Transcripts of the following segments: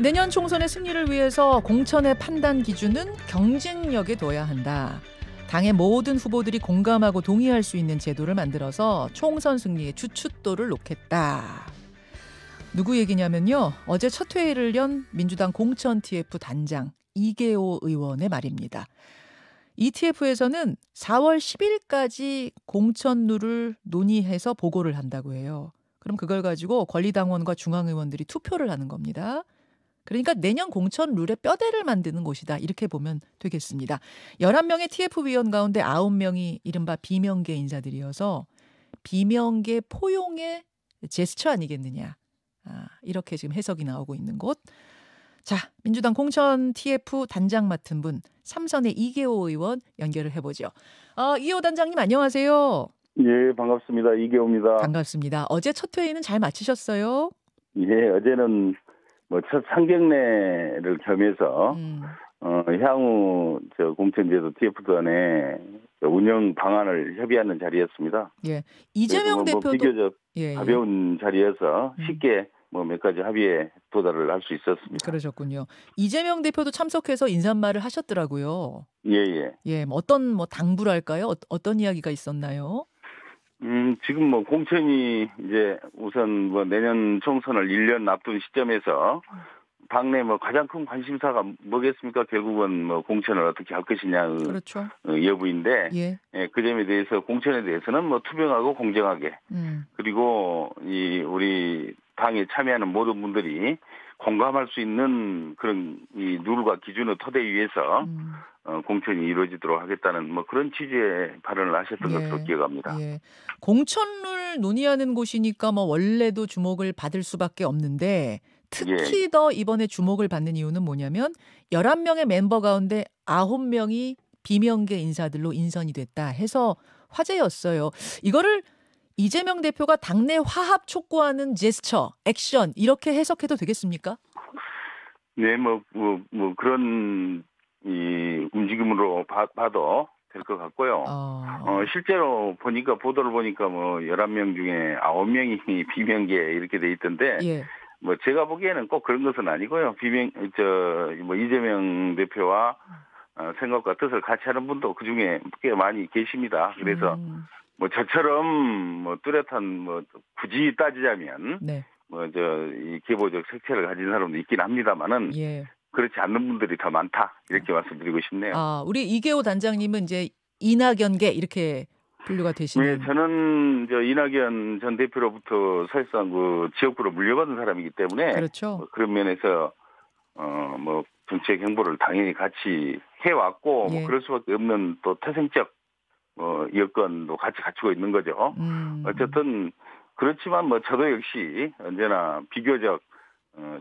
내년 총선의 승리를 위해서 공천의 판단 기준은 경쟁력에 둬야 한다. 당의 모든 후보들이 공감하고 동의할 수 있는 제도를 만들어서 총선 승리의 주춧돌을 놓겠다. 누구 얘기냐면요. 어제 첫 회의를 연 민주당 공천 TF 단장 이계호 의원의 말입니다. 이 TF에서는 4월 10일까지 공천룰을 논의해서 보고를 한다고 해요. 그럼 그걸 가지고 권리당원과 중앙의원들이 투표를 하는 겁니다. 그러니까 내년 공천 룰의 뼈대를 만드는 곳이다. 이렇게 보면 되겠습니다. 11명의 TF위원 가운데 9명이 이른바 비명계 인사들이어서 비명계 포용의 제스처 아니겠느냐. 이렇게 지금 해석이 나오고 있는 곳. 자, 민주당 공천 TF 단장 맡은 분 삼선의 이계호 의원 연결을 해보죠. 이계호 단장님 안녕하세요. 예, 반갑습니다. 이계호입니다. 반갑습니다. 어제 첫 회의는 잘 마치셨어요? 예, 어제는 첫 상경례를 겸해서 향후 공천제도 TF단의 운영 방안을 협의하는 자리였습니다. 예, 이재명 대표도 비교적 가벼운 자리여서 쉽게 몇 가지 합의에 도달을 할 수 있었습니다. 그러셨군요. 이재명 대표도 참석해서 인사말을 하셨더라고요. 예. 예, 어떤 당부랄까요? 어떤 이야기가 있었나요? 지금 공천이 이제 우선 내년 총선을 1년 앞둔 시점에서 당내 가장 큰 관심사가 뭐겠습니까? 결국은 공천을 어떻게 할 것이냐 그렇죠. 여부인데 예. 그 점에 대해서 공천에 대해서는 투명하고 공정하게 그리고 우리 당에 참여하는 모든 분들이 공감할 수 있는 그런 이 룰과 기준을 토대 위에서 공천이 이루어지도록 하겠다는 그런 취지의 발언을 하셨던 것으로 기억합니다. 예. 공천룰 논의하는 곳이니까 원래도 주목을 받을 수밖에 없는데 특히 더 이번에 주목을 받는 이유는 뭐냐면 11명의 멤버 가운데 9명이 비명계 인사들로 인선이 됐다 해서 화제였어요. 이거를 이재명 대표가 당내 화합 촉구하는 제스처, 액션 이렇게 해석해도 되겠습니까? 네, 그런 이 움직임으로 봐도 될 것 같고요. 실제로 보도를 보니까 11명 중에 9명이 비명계 이렇게 돼 있던데 예. 제가 보기에는 꼭 그런 것은 아니고요. 이재명 대표와 생각과 뜻을 같이 하는 분도 그중에 꽤 많이 계십니다. 그래서 저처럼 뚜렷한 굳이 따지자면 네. 이 계보적 색채를 가진 사람도 있긴 합니다만은 예. 그렇지 않는 분들이 더 많다 이렇게 말씀드리고 싶네요. 우리 이계호 단장님은 이제 이낙연계 이렇게 분류가 되시는. 네, 저는 이낙연 전 대표로부터 사실상 지역구로 물려받은 사람이기 때문에 그렇죠. 그런 면에서 정책 행보를 당연히 같이 해왔고 예. 그럴 수밖에 없는 또 태생적 여건도 같이 갖추고 있는 거죠. 어쨌든 그렇지만 저도 역시 언제나 비교적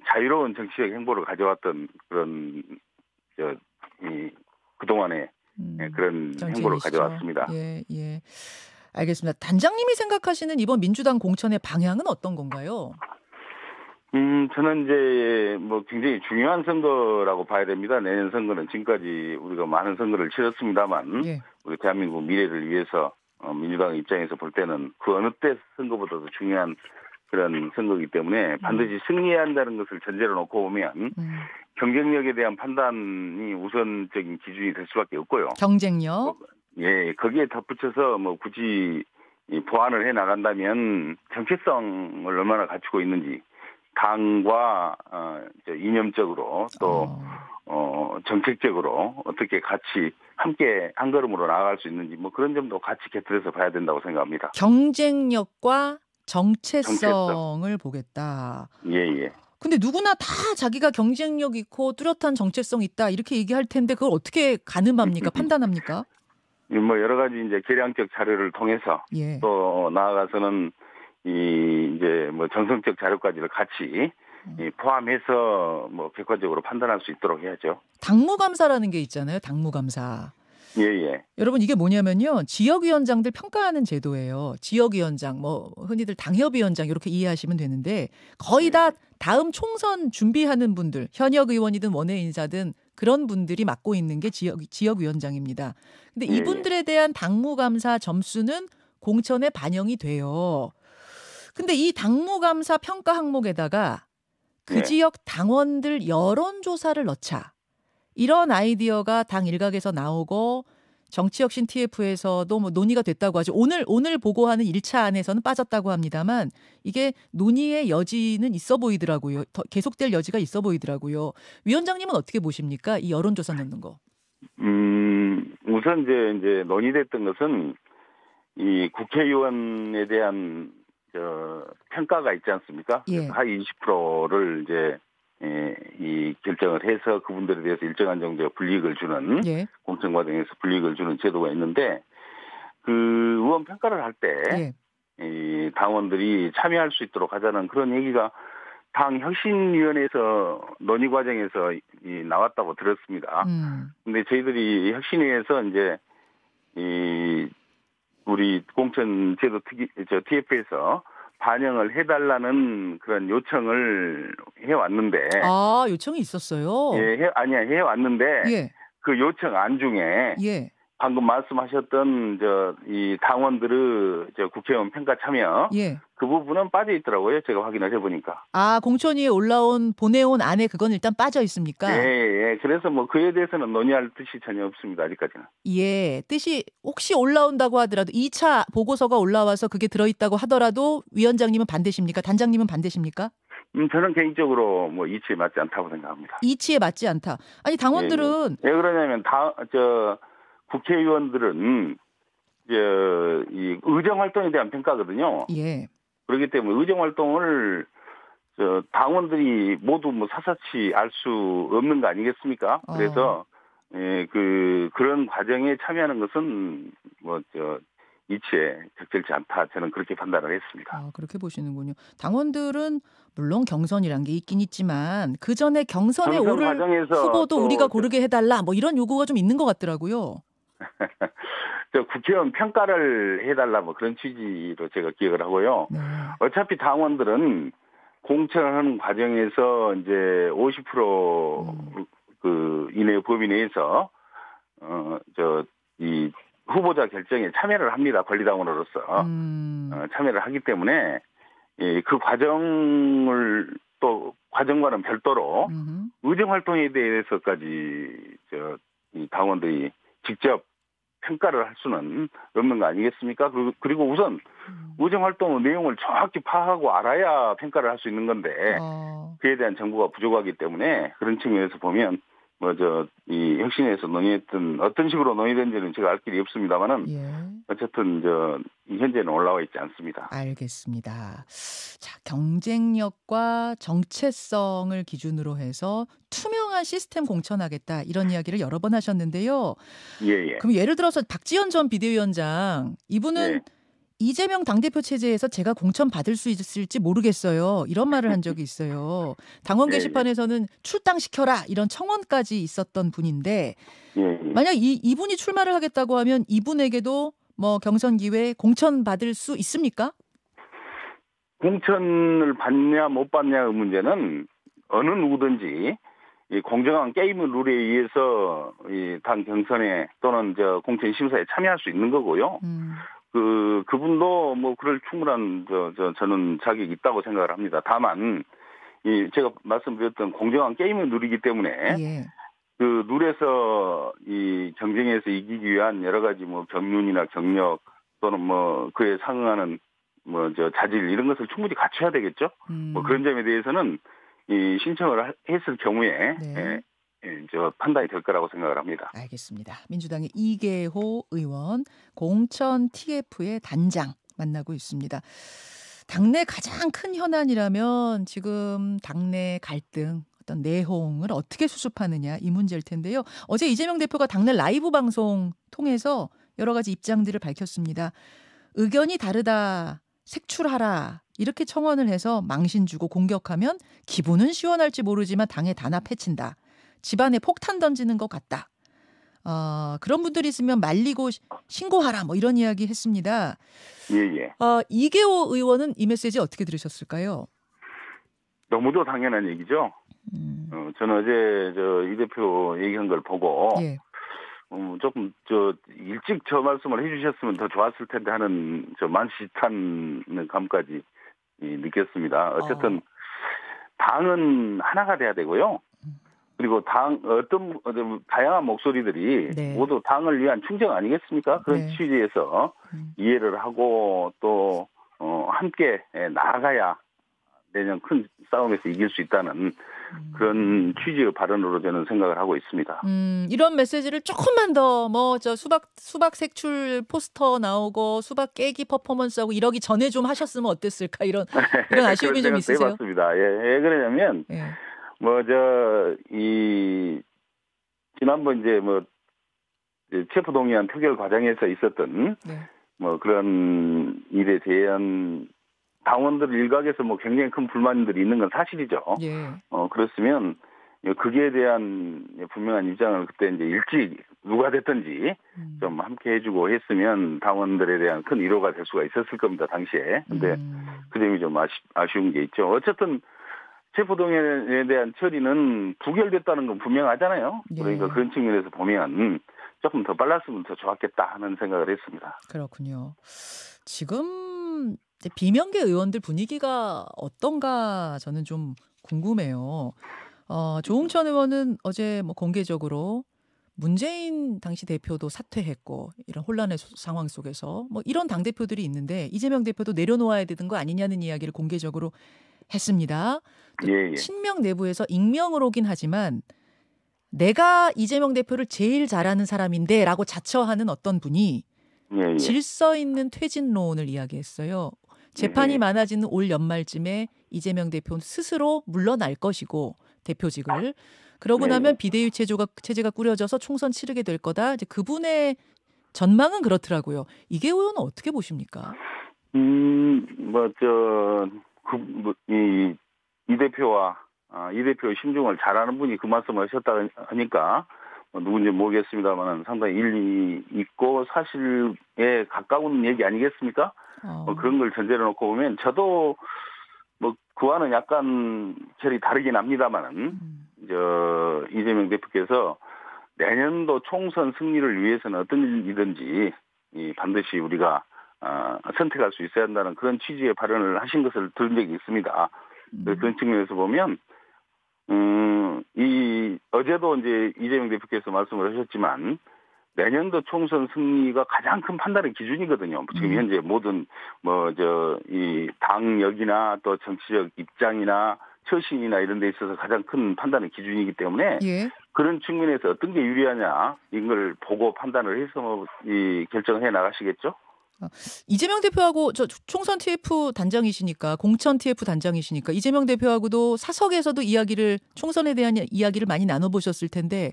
자유로운 정치적 행보를 가져왔던 그런 그동안의 그런 행보를 가져왔습니다. 예. 알겠습니다. 단장님이 생각하시는 이번 민주당 공천의 방향은 어떤 건가요? 저는 이제 굉장히 중요한 선거라고 봐야 됩니다. 내년 선거는 지금까지 우리가 많은 선거를 치렀습니다만 우리 대한민국 미래를 위해서 민주당 입장에서 볼 때는 그 어느 때 선거보다도 중요한 그런 선거이기 때문에 반드시 승리해야 한다는 것을 전제로 놓고 보면 경쟁력에 대한 판단이 우선적인 기준이 될 수밖에 없고요. 경쟁력? 예, 거기에 덧붙여서 굳이 보완을 해 나간다면 정체성을 얼마나 갖추고 있는지 당과 이념적으로 또 정책적으로 어떻게 같이 함께 한 걸음으로 나아갈 수 있는지 그런 점도 같이 곁들여서 봐야 된다고 생각합니다. 경쟁력과 정체성을 보겠다. 예. 근데 누구나 다 자기가 경쟁력 있고 뚜렷한 정체성 있다 이렇게 얘기할 텐데 그걸 어떻게 가늠합니까? 판단합니까? 여러 가지 이제 계량적 자료를 통해서 또 나아가서는 정성적 자료까지를 같이 포함해서 객관적으로 판단할 수 있도록 해야죠. 당무감사라는 게 있잖아요. 당무감사. 예. 여러분 이게 뭐냐면요. 지역위원장들 평가하는 제도예요. 지역위원장, 흔히들 당협위원장 이렇게 이해하시면 되는데 거의 다 다음 총선 준비하는 분들, 현역 의원이든 원외 인사든 그런 분들이 맡고 있는 게 지역위원장입니다. 근데 이분들에 대한 당무감사 점수는 공천에 반영이 돼요. 근데 이 당무감사 평가 항목에다가 그 지역 당원들 여론조사를 넣자. 이런 아이디어가 당 일각에서 나오고 정치혁신 TF에서도 뭐 논의가 됐다고 하죠. 오늘 보고하는 1차 안에서는 빠졌다고 합니다만 이게 논의의 여지는 있어 보이더라고요. 더 계속될 여지가 있어 보이더라고요. 위원장님은 어떻게 보십니까? 이 여론조사 넣는 거. 우선 이제 논의됐던 것은 이 국회의원에 대한 평가가 있지 않습니까? 예. 하위 20%를 이제 이 결정을 해서 그분들에 대해서 일정한 정도의 불이익을 주는 예. 공천 과정에서 불이익을 주는 제도가 있는데 그 의원 평가를 할 때 이 당원들이 참여할 수 있도록 하자는 그런 얘기가 당 혁신위원회에서 논의 과정에서 나왔다고 들었습니다. 근데 저희들이 혁신위에서 이제 이 우리 공천제도 TF에서 반영을 해달라는 그런 요청을 해왔는데. 아, 요청이 있었어요? 예, 해왔는데. 예. 그 요청 안 중에. 예. 방금 말씀하셨던 이 당원들의 국회의원 평가 참여. 예. 그 부분은 빠져 있더라고요. 제가 확인을 해보니까. 아, 공천위에 보내온 안에 그건 일단 빠져 있습니까? 예. 그래서 뭐 그에 대해서는 논의할 뜻이 전혀 없습니다. 아직까지는. 예. 뜻이 혹시 올라온다고 하더라도 2차 보고서가 올라와서 그게 들어있다고 하더라도 위원장님은 반대십니까? 단장님은 반대십니까? 저는 개인적으로 뭐 이치에 맞지 않다고 생각합니다. 이치에 맞지 않다. 아니 당원들은 왜 그러냐면 국회의원들은 이 의정 활동에 대한 평가거든요. 예. 그렇기 때문에 의정 활동을 당원들이 모두 뭐 사사치 알 수 없는 거 아니겠습니까? 그래서 그런 과정에 참여하는 것은 이치에 적절치 않다. 저는 그렇게 판단을 했습니다. 아, 그렇게 보시는군요. 당원들은 물론 경선이란 게 있긴 있지만 그 전에 경선에 오를 후보도 우리가 고르게 해달라 뭐 이런 요구가 좀 있는 것 같더라고요. 국회의원 평가를 해달라 뭐 그런 취지로 제가 기억을 하고요. 네. 어차피 당원들은 공천을 하는 과정에서 이제 50% 이내 범위 내에서 이 후보자 결정에 참여를 합니다. 권리당원으로서 참여를 하기 때문에 그 과정을 또 과정과는 별도로 의정 활동에 대해서까지 이 당원들이 직접 평가를 할 수는 없는 거 아니겠습니까? 그리고 우선 의정 활동의 내용을 정확히 파악하고 알아야 평가를 할 수 있는 건데 그에 대한 정보가 부족하기 때문에 그런 측면에서 보면 이 혁신에서 논의했던 어떤 식으로 논의된지는 제가 알 길이 없습니다만은 어쨌든 현재는 올라와 있지 않습니다. 알겠습니다. 자, 경쟁력과 정체성을 기준으로 해서 투명한 시스템 공천하겠다 이런 이야기를 여러 번 하셨는데요. 예. 그럼 예를 들어서 박지원 전 비대위원장 이분은 이재명 당대표 체제에서 제가 공천 받을 수 있을지 모르겠어요. 이런 말을 한 적이 있어요. 당원 게시판에서는 출당시켜라 이런 청원까지 있었던 분인데 만약 이분이 출마를 하겠다고 하면 이분에게도 뭐 경선 기회 공천 받을 수 있습니까? 공천을 받냐 못 받냐의 문제는 어느 누구든지 이 공정한 게임 룰에 의해서 이 당 경선에 또는 공천 심사에 참여할 수 있는 거고요. 그분도 뭐 그럴 충분한 저는 자격이 있다고 생각을 합니다. 다만 제가 말씀드렸던 공정한 게임을 누리기 때문에 그 룰에서 이 경쟁에서 이기기 위한 여러 가지 뭐 경륜이나 경력 또는 뭐 그에 상응하는 자질 이런 것을 충분히 갖춰야 되겠죠. 뭐 그런 점에 대해서는 이 신청을 했을 경우에 판단이 될 거라고 생각을 합니다. 알겠습니다. 민주당의 이계호 의원 공천 TF의 단장 만나고 있습니다. 당내 가장 큰 현안이라면 지금 당내 갈등 어떤 내홍을 어떻게 수습하느냐 이 문제일 텐데요. 어제 이재명 대표가 당내 라이브 방송 통해서 여러 가지 입장들을 밝혔습니다. 의견이 다르다 색출하라 이렇게 청원을 해서 망신 주고 공격하면 기분은 시원할지 모르지만 당에 단합 해친다. 집안에 폭탄 던지는 것 같다. 그런 분들이 있으면 말리고 신고하라 뭐 이런 이야기 했습니다. 이계호 의원은 이 메시지 어떻게 들으셨을까요? 너무도 당연한 얘기죠. 저는 어제 이 대표 얘기한 걸 보고 조금 일찍 저 말씀을 해주셨으면 더 좋았을 텐데 하는 만시탄 감까지 느꼈습니다. 어쨌든 당은 하나가 돼야 되고요. 그리고 어떤 다양한 목소리들이 네. 모두 당을 위한 충정 아니겠습니까? 그런 네. 취지에서 이해를 하고 또 함께 나아가야 내년 큰 싸움에서 이길 수 있다는 그런 취지의 발언으로 저는 생각을 하고 있습니다. 이런 메시지를 조금만 더 수박 색출 포스터 나오고 수박 깨기 퍼포먼스하고 이러기 전에 좀 하셨으면 어땠을까 이런 아쉬움이 좀 있으세요? 네, 맞습니다. 예, 왜 그러냐면 지난번 체포동의안 표결 과정에서 있었던 그런 일에 대한 당원들 일각에서 굉장히 큰 불만들이 있는 건 사실이죠. 예. 그렇으면 그에 대한 분명한 입장을 그때 이제 일찍 누가 됐든지 좀 함께 해주고 했으면 당원들에 대한 큰 위로가 될 수가 있었을 겁니다, 당시에. 근데 그 점이 좀 아쉬운 게 있죠. 어쨌든 체포동의안에 대한 처리는 부결됐다는 건 분명하잖아요. 예. 그러니까 그런 측면에서 보면 조금 더 빨랐으면 더 좋았겠다 하는 생각을 했습니다. 그렇군요. 지금 비명계 의원들 분위기가 어떤가 저는 좀 궁금해요. 조응천 의원은 어제 공개적으로 문재인 당시 대표도 사퇴했고 이런 혼란의 상황 속에서 이런 당대표들이 있는데 이재명 대표도 내려놓아야 되는 거 아니냐는 이야기를 공개적으로 했습니다. 또 친명 내부에서 익명으로 오긴 하지만 내가 이재명 대표를 제일 잘하는 사람인데 라고 자처하는 어떤 분이 질서 있는 퇴진론을 이야기했어요. 재판이 많아지는 올 연말쯤에 이재명 대표는 스스로 물러날 것이고 대표직을. 그러고 나면 비대위 체제가 꾸려져서 총선 치르게 될 거다. 이제 그분의 전망은 그렇더라고요. 이게 의원은 어떻게 보십니까? 이 대표와 이 대표의 심중을 잘 아는 분이 그 말씀을 하셨다 하니까 누군지 모르겠습니다만 상당히 일리 있고 사실에 가까운 얘기 아니겠습니까? 그런 걸 전제로 놓고 보면 저도 그와는 약간 결이 다르긴 합니다만은 이재명 대표께서 내년도 총선 승리를 위해서는 어떤 일이든지 반드시 우리가 선택할 수 있어야 한다는 그런 취지의 발언을 하신 것을 들은 적이 있습니다. 그런 측면에서 보면 어제도 이제 이재명 대표께서 말씀을 하셨지만 내년도 총선 승리가 가장 큰 판단의 기준이거든요. 지금 현재 모든 이 당역이나 또 정치적 입장이나 처신이나 이런 데 있어서 가장 큰 판단의 기준이기 때문에 그런 측면에서 어떤 게 유리하냐 이걸 보고 판단을 해서 결정해 나가시겠죠. 이재명 대표하고 총선 TF 단장이시니까 공천 TF 단장이시니까 이재명 대표하고도 사석에서도 총선에 대한 이야기를 많이 나눠보셨을 텐데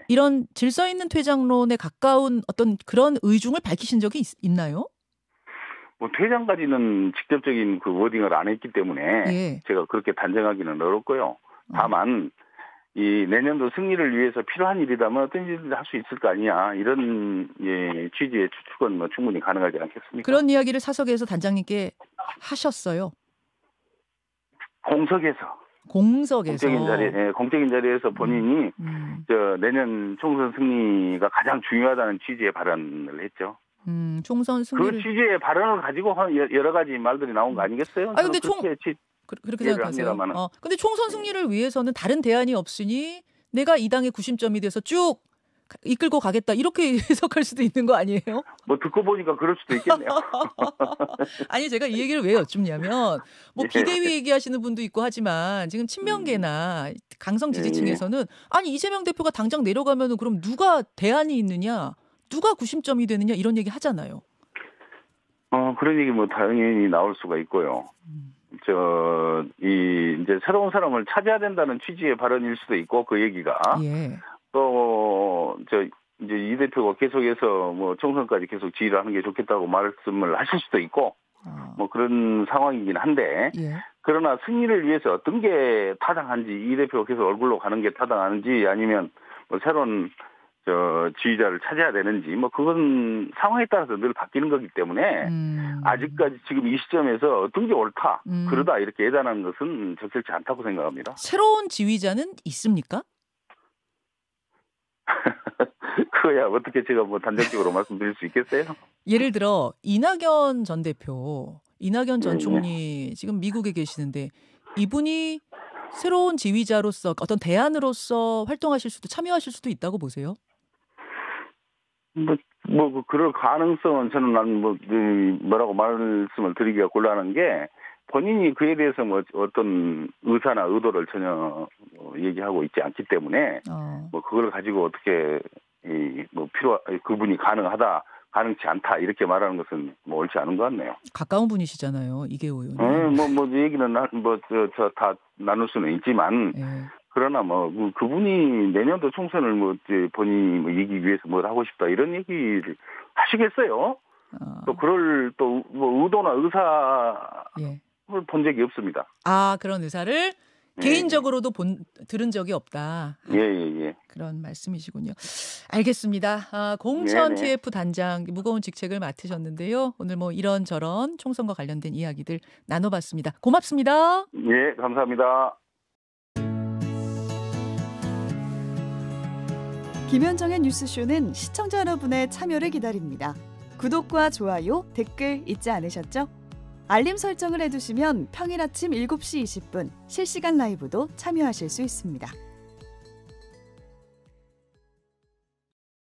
이런 질서 있는 퇴장론에 가까운 어떤 그런 의중을 밝히신 적이 있나요? 퇴장까지는 직접적인 그 워딩을 안 했기 때문에 제가 그렇게 단정하기는 어렵고요. 다만 이 내년도 승리를 위해서 필요한 일이라면 어떤 일을 할 수 있을 거 아니냐 이런 취지의 추측은 충분히 가능하지 않겠습니까? 그런 이야기를 사석에서 단장님께 하셨어요? 공석에서 공적인 자리에서 본인이 내년 총선 승리가 가장 중요하다는 취지의 발언을 했죠. 총선 승리를 그 취지의 발언을 가지고 여러 가지 말들이 나온 거 아니겠어요? 근데 그렇게 생각하세요. 근데 총선 승리를 위해서는 다른 대안이 없으니 내가 이 당의 구심점이 돼서 쭉 이끌고 가겠다 이렇게 해석할 수도 있는 거 아니에요? 듣고 보니까 그럴 수도 있겠네요. 아니 제가 이 얘기를 왜 여쭙냐면 비대위 얘기하시는 분도 있고 하지만 지금 친명계나 강성 지지층에서는 아니 이재명 대표가 당장 내려가면은 그럼 누가 대안이 있느냐, 누가 구심점이 되느냐 이런 얘기 하잖아요. 그런 얘기 당연히 나올 수가 있고요. 이제 새로운 사람을 찾아야 된다는 취지의 발언일 수도 있고 그 얘기가 또 이제 이 대표가 계속해서 총선까지 계속 지휘를 하는 게 좋겠다고 말씀을 하실 수도 있고 그런 상황이긴 한데 그러나 승리를 위해서 어떤 게 타당한지 이 대표가 계속 얼굴로 가는 게 타당한지 아니면 새로운 지휘자를 찾아야 되는지 그건 상황에 따라서 늘 바뀌는 거기 때문에 아직까지 지금 이 시점에서 어떤 게 옳다 그러다 이렇게 예단하는 것은 적절치 않다고 생각합니다. 새로운 지휘자는 있습니까? 그거야 어떻게 제가 단정적으로 말씀드릴 수 있겠어요? 예를 들어 이낙연 전 대표, 이낙연 전 총리 지금 미국에 계시는데 이분이 새로운 지휘자로서 어떤 대안으로서 활동하실 수도 참여하실 수도 있다고 보세요? 그럴 가능성은 저는 뭐라고 말씀을 드리기가 곤란한 게 본인이 그에 대해서 뭐 어떤 의사나 의도를 전혀 얘기하고 있지 않기 때문에 뭐 그걸 가지고 어떻게 그분이 가능치 않다 이렇게 말하는 것은 뭐 옳지 않은 것 같네요. 가까운 분이시잖아요, 이계호 의원님. 얘기는 다 나눌 수는 있지만. 그러나 그분이 내년도 총선을 본인이 이기기 위해서 뭘 하고 싶다 이런 얘기를 하시겠어요? 또 그럴 의도나 의사를 본 적이 없습니다. 그런 의사를 개인적으로도 들은 적이 없다. 예. 그런 말씀이시군요. 알겠습니다. 공천 TF 단장 무거운 직책을 맡으셨는데요. 오늘 이런저런 총선과 관련된 이야기들 나눠봤습니다. 고맙습니다. 예, 감사합니다. 김현정의 뉴스쇼는 시청자 여러분의 참여를 기다립니다. 구독과 좋아요, 댓글 잊지 않으셨죠? 알림 설정을 해두시면 평일 아침 7시 20분 실시간 라이브도 참여하실 수 있습니다.